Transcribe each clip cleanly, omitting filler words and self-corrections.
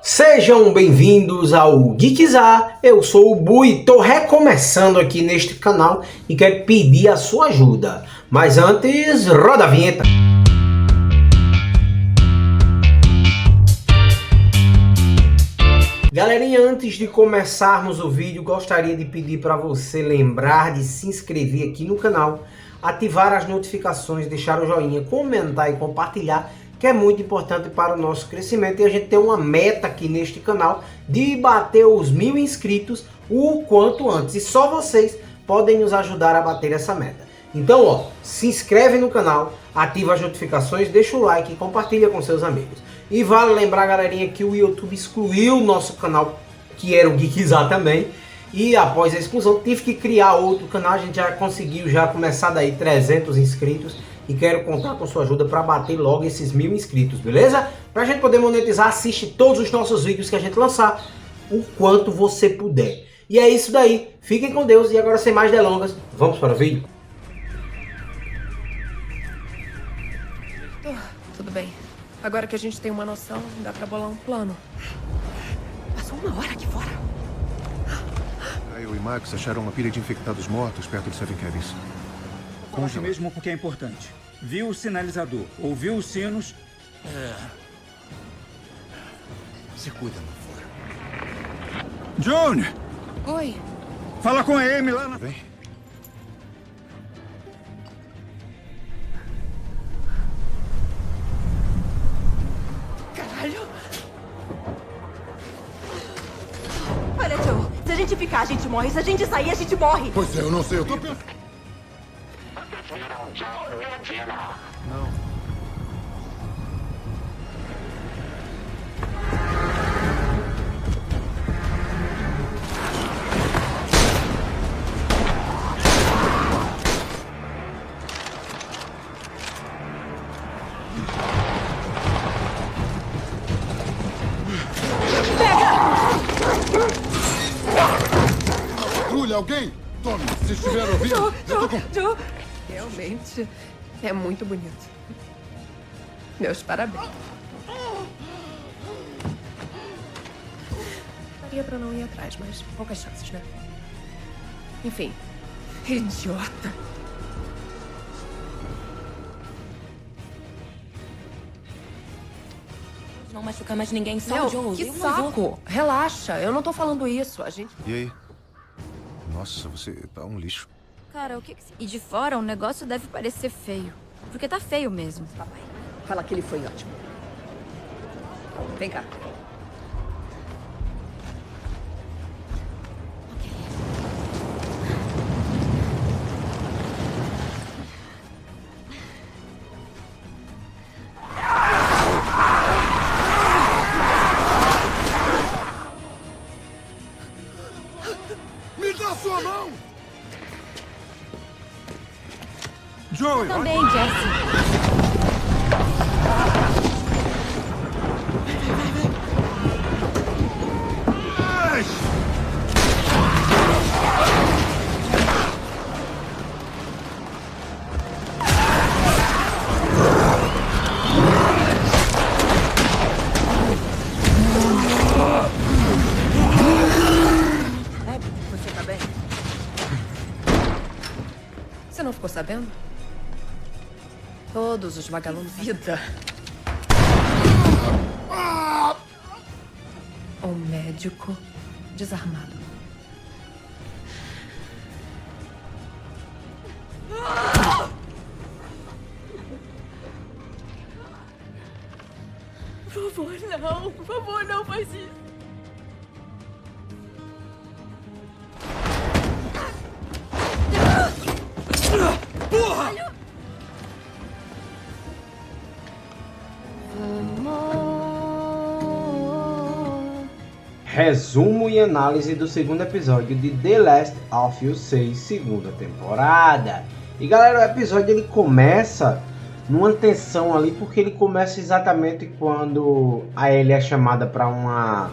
Sejam bem-vindos ao Geekzar, eu sou o Bui, tô recomeçando aqui neste canal e quero pedir a sua ajuda. Mas antes, roda a vinheta! Galerinha, antes de começarmos o vídeo, gostaria de pedir para você lembrar de se inscrever aqui no canal, ativar as notificações, deixar o joinha, comentar e compartilhar, que é muito importante para o nosso crescimento. E a gente tem uma meta aqui neste canal de bater os 1000 inscritos o quanto antes. E só vocês podem nos ajudar a bater essa meta. Então, ó, se inscreve no canal, ativa as notificações, deixa o like e compartilha com seus amigos. E vale lembrar, galerinha, que o YouTube excluiu o nosso canal, que era o Geekzar também. E após a exclusão, tive que criar outro canal. A gente já conseguiu começar daí 300 inscritos. E quero contar com sua ajuda para bater logo esses 1000 inscritos, beleza? Para a gente poder monetizar, assiste todos os nossos vídeos que a gente lançar, o quanto você puder. E é isso daí. Fiquem com Deus. E agora, sem mais delongas, vamos para o vídeo. Tudo bem. Agora que a gente tem uma noção, dá pra bolar um plano. Passou uma hora aqui fora. Eu e Max acharam uma pilha de infectados mortos perto de Seven Cabins. Conte mesmo porque é importante. Viu o sinalizador, ouviu os sinos. Se cuida, não for. June! Oi. Fala com a Amy lá na... Vem. Caralho! Olha, Joe, se a gente ficar, a gente morre. Se a gente sair, a gente morre. Pois é, eu não sei, eu tô pensando. Não. Patrulha, alguém? Tome, se estiver ouvindo, eu tô com... Joe. Realmente é muito bonito. Meus parabéns. Daria pra não ir atrás, mas poucas chances, né? Enfim. Idiota. Não machucar mais ninguém, só Meu, o Joe. que Eu não vou. saco. Relaxa, eu não tô falando isso. A gente... E aí? Nossa, você tá um lixo. Cara, o que que... E de fora o negócio deve parecer feio. Porque tá feio mesmo. Papai, fala que ele foi ótimo. Vem cá. Me dá sua mão! Joey! Também, Jesse. Você tá bem? Você não ficou sabendo? Todos os vagalumes... Vida! Um médico desarmado. Por favor, não faz isso. Resumo e análise do segundo episódio de The Last of Us 6, segunda temporada. E galera, o episódio ele começa numa tensão ali, porque ele começa exatamente quando a Ellie é chamada para uma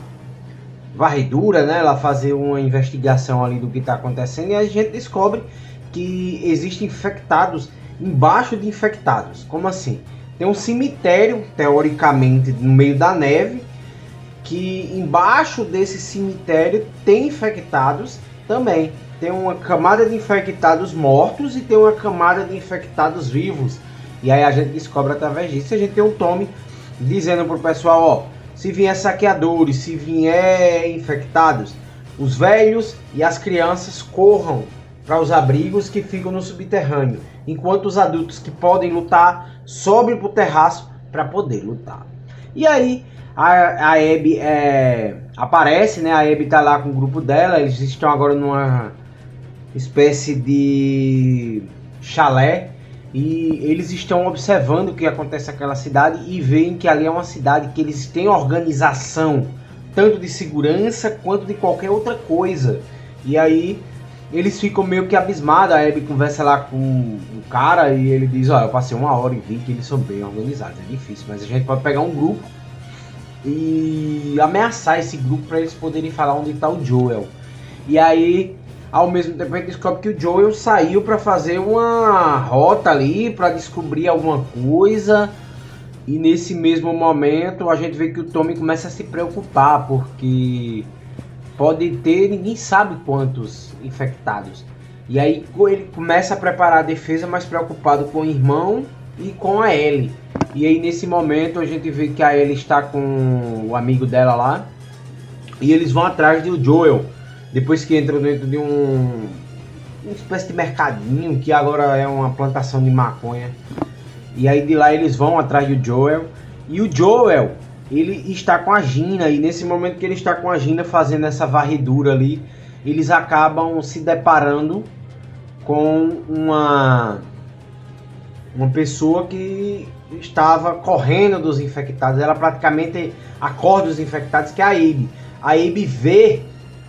varredura, né? Ela fazer uma investigação ali do que está acontecendo, e a gente descobre que existem infectados embaixo de infectados. Como assim? Tem um cemitério, teoricamente, no meio da neve, que embaixo desse cemitério tem infectados também. Tem uma camada de infectados mortos e tem uma camada de infectados vivos. E aí a gente descobre através disso. A gente tem um Tommy dizendo pro pessoal, ó, se vier saqueadores, se vier infectados, os velhos e as crianças corram para os abrigos que ficam no subterrâneo, enquanto os adultos que podem lutar sobem pro terraço para poder lutar. E aí a Abby aparece, né? A Abby tá lá com o grupo dela, eles estão agora numa espécie de chalé e eles estão observando o que acontece naquela cidade e veem que ali é uma cidade que eles têm organização, tanto de segurança quanto de qualquer outra coisa. E aí eles ficam meio que abismados. A Abby conversa lá com o cara e ele diz, ó, eu passei 1 hora e vi que eles são bem organizados, é difícil, mas a gente pode pegar um grupo e ameaçar esse grupo para eles poderem falar onde está o Joel. E aí, ao mesmo tempo, a gente descobre que o Joel saiu para fazer uma rota ali, para descobrir alguma coisa. E nesse mesmo momento, a gente vê que o Tommy começa a se preocupar, porque pode ter, ninguém sabe quantos infectados. E aí ele começa a preparar a defesa, mais preocupado com o irmão e com a Ellie. E aí nesse momento a gente vê que a Ellie está com o amigo dela lá. E eles vão atrás do Joel. Depois que entram dentro de uma espécie de mercadinho, que agora é uma plantação de maconha. E aí de lá eles vão atrás do Joel. E o Joel, ele está com a Gina. E nesse momento que ele está com a Gina fazendo essa varredura ali, eles acabam se deparando com uma pessoa que estava correndo dos infectados. Ela praticamente acorda os infectados, que é a Abby. A Abby vê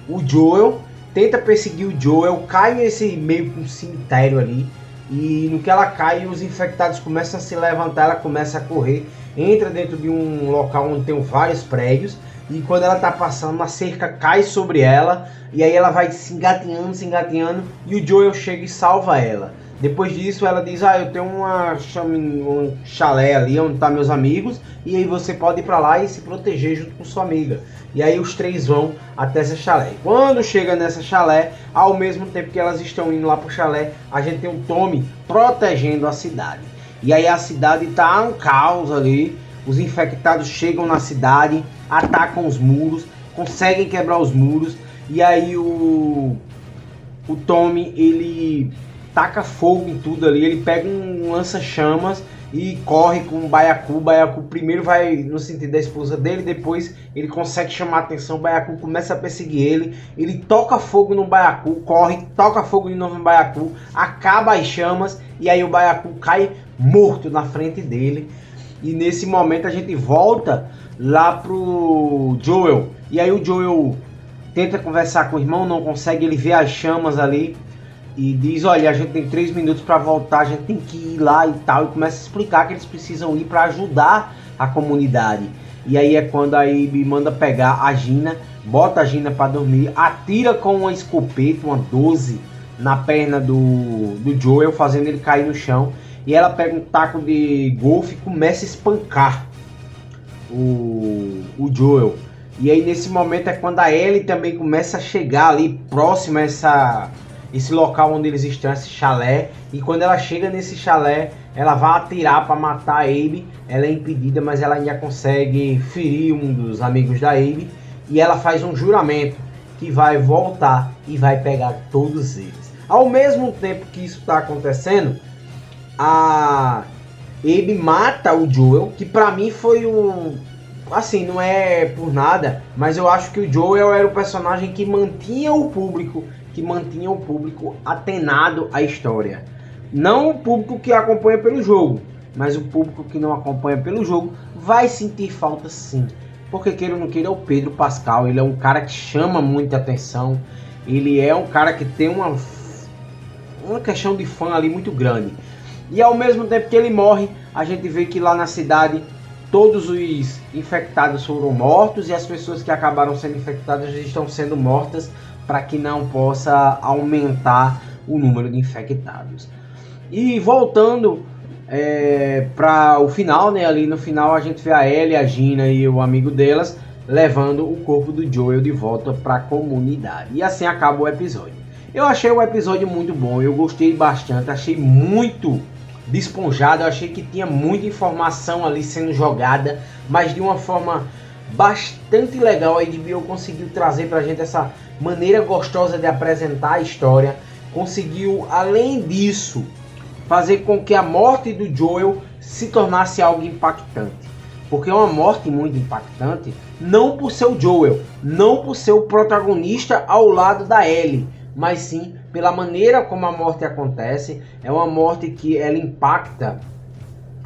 o Joel, tenta perseguir o Joel, cai nesse meio que um cemitério ali. E no que ela cai, os infectados começam a se levantar, ela começa a correr, entra dentro de um local onde tem vários prédios. E quando ela tá passando, uma cerca cai sobre ela. E aí ela vai se engatinhando. E o Joel chega e salva ela. Depois disso ela diz, eu tenho um chalé ali onde tá meus amigos. E aí você pode ir pra lá e se proteger junto com sua amiga. E aí os três vão até essa chalé. Quando chega nessa chalé, ao mesmo tempo que elas estão indo lá pro chalé, a gente tem um Tommy protegendo a cidade. E aí a cidade tá um caos ali. Os infectados chegam na cidade, atacam os muros, conseguem quebrar os muros. E aí o Tommy, ele taca fogo em tudo ali. Ele pega um lança-chamas e corre com o Baiacu. O Baiacu primeiro vai no sentido da esposa dele, depois ele consegue chamar a atenção. O Baiacu começa a perseguir ele. Ele toca fogo no Baiacu, corre, toca fogo de novo no Baiacu, acaba as chamas e aí o Baiacu cai morto na frente dele. E nesse momento a gente volta lá pro Joel. E aí o Joel tenta conversar com o irmão, não consegue, ele vê as chamas ali e diz, olha, a gente tem 3 minutos para voltar, a gente tem que ir lá e tal. E começa a explicar que eles precisam ir para ajudar a comunidade. E aí é quando a Abby manda pegar a Gina, bota a Gina para dormir, atira com uma escopeta, uma 12, na perna do Joel, fazendo ele cair no chão. E ela pega um taco de golfe e começa a espancar o Joel. E aí nesse momento é quando a Ellie também começa a chegar ali próximo a esse local onde eles estão, esse chalé. E quando ela chega nesse chalé, ela vai atirar para matar a Abby. Ela é impedida, mas ela ainda consegue ferir um dos amigos da Abby. E ela faz um juramento que vai voltar e vai pegar todos eles. Ao mesmo tempo que isso está acontecendo, a Abby mata o Joel, que pra mim foi assim, não é por nada, mas eu acho que o Joel era o personagem que mantinha o público atenado à história. Não o público que acompanha pelo jogo, mas o público que não acompanha pelo jogo vai sentir falta sim. Porque queira ou não queira, é o Pedro Pascal, ele é um cara que chama muita atenção, ele é um cara que tem uma questão de fã ali muito grande. E ao mesmo tempo que ele morre, a gente vê que lá na cidade todos os infectados foram mortos e as pessoas que acabaram sendo infectadas estão sendo mortas para que não possa aumentar o número de infectados. E voltando para o final, né? Ali no final a gente vê a Ellie, a Gina e o amigo delas levando o corpo do Joel de volta para a comunidade. E assim acaba o episódio. Eu achei o episódio muito bom, eu gostei bastante, achei muito desponjado, eu achei que tinha muita informação ali sendo jogada, mas de uma forma bastante legal. A HBO conseguiu trazer pra gente essa maneira gostosa de apresentar a história, conseguiu, além disso, fazer com que a morte do Joel se tornasse algo impactante, porque é uma morte muito impactante, não por ser o Joel, não por ser o protagonista ao lado da Ellie, mas sim pela maneira como a morte acontece. É uma morte que ela impacta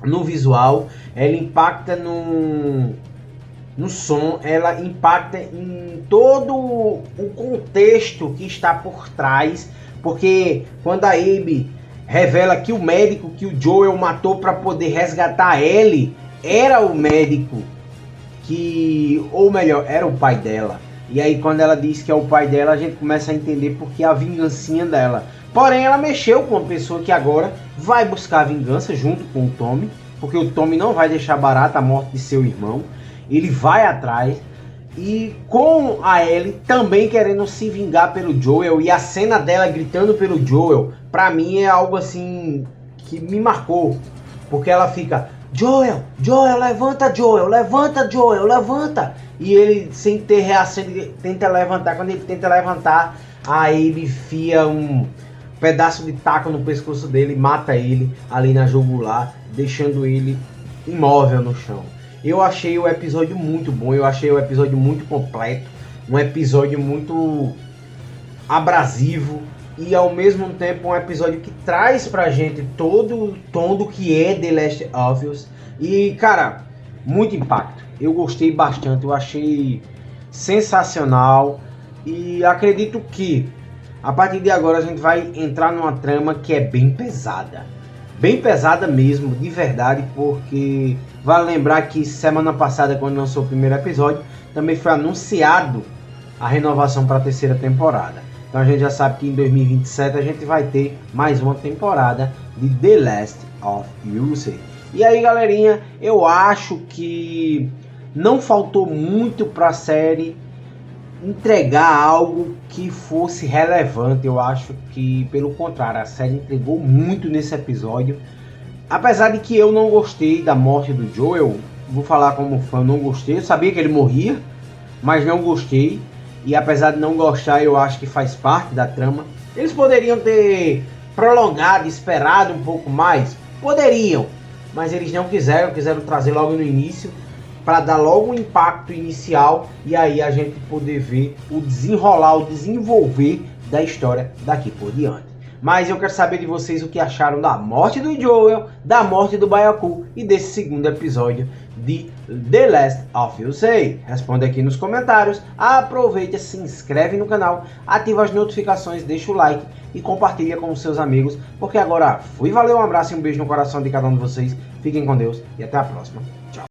no visual, ela impacta no som, ela impacta em todo o contexto que está por trás, porque quando a Abby revela que o médico que o Joel matou para poder resgatar a Ellie era o médico que, ou melhor, era o pai dela. E aí quando ela diz que é o pai dela, a gente começa a entender porque a vingancinha dela. Porém, ela mexeu com uma pessoa que agora vai buscar vingança junto com o Tommy, porque o Tommy não vai deixar barata a morte de seu irmão. Ele vai atrás, e com a Ellie também querendo se vingar pelo Joel, e a cena dela gritando pelo Joel, pra mim é algo assim que me marcou, porque ela fica: Joel, Joel, levanta, Joel, levanta, Joel, levanta. E ele, sem ter reação, ele tenta levantar. Quando ele tenta levantar, aí ele enfia um pedaço de taco no pescoço dele, mata ele ali na jugular, deixando ele imóvel no chão. Eu achei o episódio muito bom, eu achei o episódio muito completo, um episódio muito abrasivo e ao mesmo tempo um episódio que traz pra gente todo o tom do que é The Last of Us. E cara, muito impacto, eu gostei bastante, eu achei sensacional e acredito que a partir de agora a gente vai entrar numa trama que é bem pesada mesmo, de verdade, porque vale lembrar que semana passada, quando lançou o primeiro episódio, também foi anunciado a renovação para a terceira temporada. Então a gente já sabe que em 2027 a gente vai ter mais uma temporada de The Last of Us. E aí, galerinha, eu acho que não faltou muito para a série entregar algo que fosse relevante. Eu acho que, pelo contrário, a série entregou muito nesse episódio. Apesar de que eu não gostei da morte do Joel, vou falar como fã, não gostei. Eu sabia que ele morria, mas não gostei. E apesar de não gostar, eu acho que faz parte da trama. Eles poderiam ter prolongado, esperado um pouco mais? Poderiam, mas eles não quiseram trazer logo no início, para dar logo um impacto inicial e aí a gente poder ver o desenrolar, o desenvolver da história daqui por diante. Mas eu quero saber de vocês o que acharam da morte do Joel, da morte do Byaku e desse segundo episódio de The Last of Us. Responde aqui nos comentários, aproveita, se inscreve no canal, ativa as notificações, deixa o like e compartilha com os seus amigos, porque agora fui, valeu, um abraço e um beijo no coração de cada um de vocês, fiquem com Deus e até a próxima.